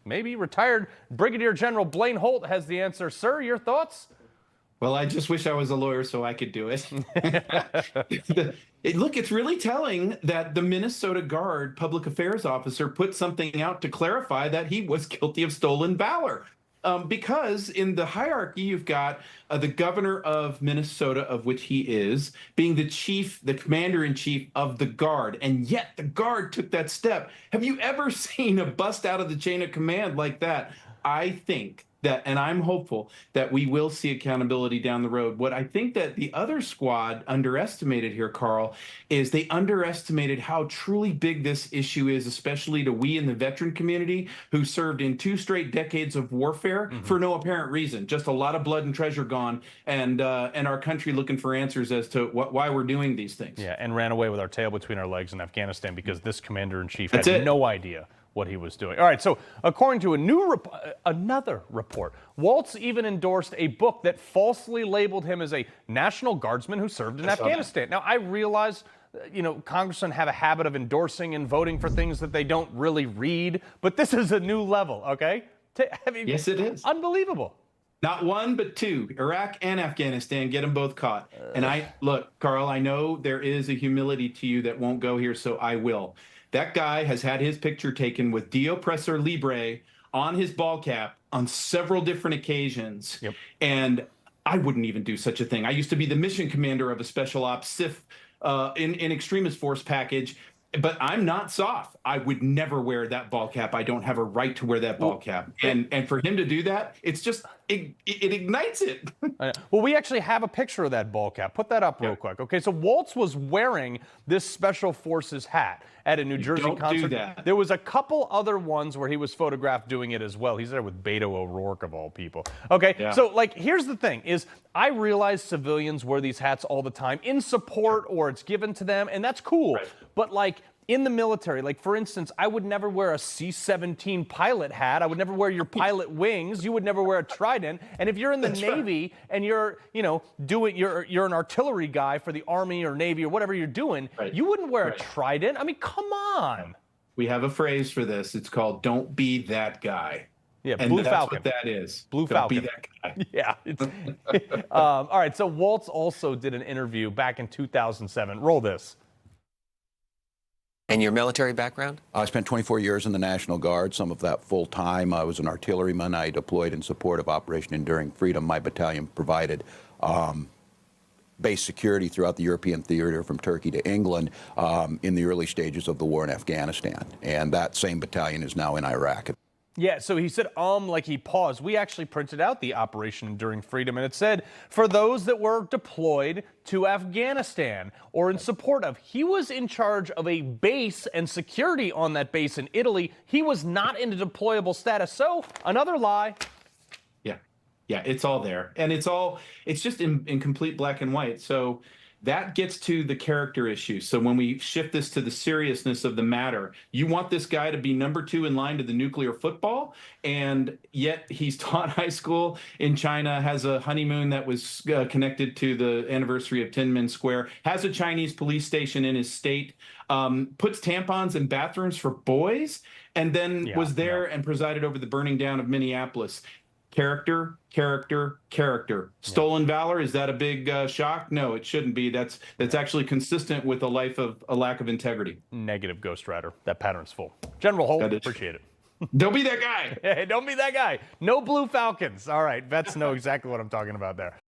maybe retired Brigadier General Blaine Holt has the answer. Sir, your thoughts? Well, I just wish I was a lawyer so I could do it. Look, it's really telling that the Minnesota Guard public affairs officer put something out to clarify that he was guilty of stolen valor. Because in the hierarchy, you've got the governor of Minnesota, of which he is, being the commander-in-chief of the Guard. And yet the Guard took that step. Have you ever seen a bust out of the chain of command like that? I think that, and I'm hopeful that we will see accountability down the road. What I think that the other squad underestimated here, Carl, is they underestimated how truly big this issue is, especially to we in the veteran community who served in 2 straight decades of warfare for no apparent reason, just a lot of blood and treasure gone, and our country looking for answers as to why we're doing these things. Yeah, and ran away with our tail between our legs in Afghanistan because this commander-in-chief had no idea what he was doing. All right, so according to another report, Walz even endorsed a book that falsely labeled him as a National Guardsman who served in Afghanistan. Now, I realize, congressmen have a habit of endorsing and voting for things that they don't really read, but this is a new level, okay? Yes, it is. Unbelievable. Not one, but 2, Iraq and Afghanistan, get them both caught. And look, Carl, I know there is a humility to you that won't go here, so I will. That guy has had his picture taken with Dio Pressor Libre on his ball cap on several different occasions. Yep. And I wouldn't even do such a thing. I used to be the mission commander of a special ops SIF in extremist force package. But I'm not soft. I would never wear that ball cap. I don't have a right to wear that ball cap. And for him to do that, it's just, it ignites it. Well, we actually have a picture of that ball cap. Put that up real quick. Okay, so Walz was wearing this Special Forces hat at a New Jersey concert. Do that. There was a couple other ones where he was photographed doing it as well. He's there with Beto O'Rourke of all people. Okay, so here's the thing is I realize civilians wear these hats all the time in support or it's given to them, and that's cool. Right. But in the military, for instance, I would never wear a C-17 pilot hat. I would never wear your pilot wings. You would never wear a trident. And if you're in the Navy and you're, you're an artillery guy for the Army or Navy or whatever you're doing, you wouldn't wear a trident. I mean, come on. We have a phrase for this. It's called "Don't be that guy." Yeah, and Blue that's Falcon. what that is. Blue Don't Falcon. be that guy. Yeah. All right, so Walz also did an interview back in 2007. Roll this. And your military background? I spent 24 years in the National Guard, some of that full-time. I was an artilleryman. I deployed in support of Operation Enduring Freedom. My battalion provided base security throughout the European theater from Turkey to England in the early stages of the war in Afghanistan. And that same battalion is now in Iraq. Yeah, so he said, like he paused. We actually printed out the Operation Enduring Freedom, and it said, for those that were deployed to Afghanistan or in support of. He was in charge of a base and security on that base in Italy. He was not in a deployable status. So, another lie. Yeah, it's all there. And it's just in complete black and white. So that gets to the character issue. So when we shift this to the seriousness of the matter, you want this guy to be number 2 in line to the nuclear football, and yet he's taught high school in China, has a honeymoon that was connected to the anniversary of Tiananmen Square, has a Chinese police station in his state, puts tampons in bathrooms for boys, and then was there and presided over the burning down of Minneapolis. Character. Stolen valor, is that a big shock? No, it shouldn't be. That's actually consistent with a life of a lack of integrity. Negative, Ghost Rider. That pattern's full. General Holt, appreciate it. Don't be that guy. Hey, don't be that guy. No Blue Falcons. All right, vets know exactly what I'm talking about there.